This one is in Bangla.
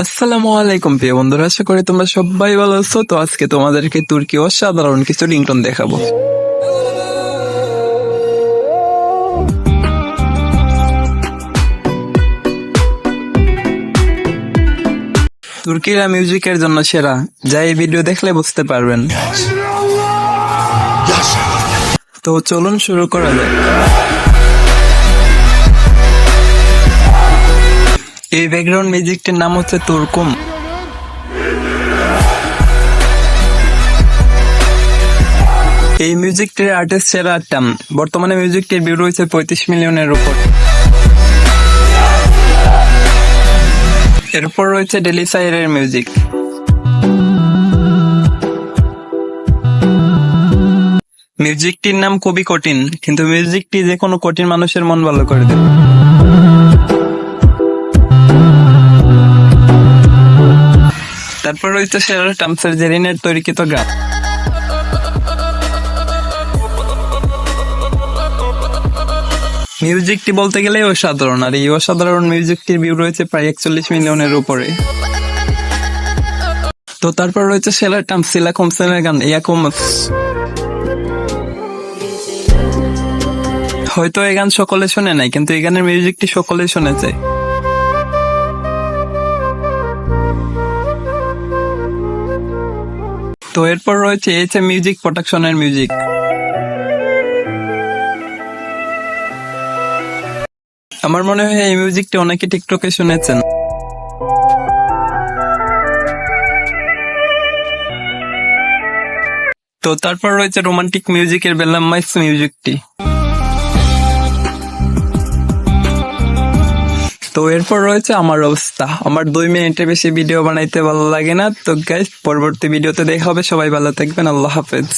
আসসালামু আলাইকুম প্রিয় বন্ধুরা, আশা করি তোমরা সবাই ভালো আছো। তো আজকে তোমাদেরকে তুর্কি অসাধারণ কিছু রিংটোন দেখাবো। তুর্কিরা মিউজিকের জন্য সেরা, যা এই ভিডিও দেখলে বুঝতে পারবেন। তো চলুন শুরু করা যাক। এই ব্যাকগ্রাউন্ড মিউজিকটির নাম হচ্ছে তুর্কুম। এই মিউজিকটির আর্টিস্ট সেরা আটটাম। বর্তমানে মিউজিকটির ভিউ রয়েছে 35 মিলিয়নের উপর। এরপর রয়েছে ডেলিসাইরের মিউজিক। মিউজিকটির নাম খুবই কঠিন, কিন্তু মিউজিকটি যে কোনো কঠিন মানুষের মন ভালো করে দেবে। তারপর রয়েছে সেরা টামসের জেরিনের তৈরিকৃত গান। মিউজিকটি বলতে গেলে অসাধারণ, আর এই অসাধারণ মিউজিকটির ভিউ রয়েছে প্রায় 41 মিলিয়নের উপরে। তো তারপর রয়েছে সেরা টামস সিলা কমসেনের গান ইয়াকুমস। হয়তো এই গান সকলে শুনে নাই, কিন্তু এই গানের মিউজিকটি সকলে শুনেছে। তো এরপর রয়েছে এইচএম মিউজিক প্রোডাকশনের মিউজিক। আমার মনে হয় এই মিউজিকটি অনেকে টিকটকে শুনেছেন। তো তারপর রয়েছে রোমান্টিক মিউজিকের বেলামাইস মিউজিকটি। তো এরপর রয়েছে আমার অবস্থা। আমার 2 মিনিটের বেশি ভিডিও বানাইতে ভালো লাগে না। তো গাইস, পরবর্তী ভিডিওতে দেখা হবে। সবাই ভালো থাকবেন। আল্লাহ হাফেজ।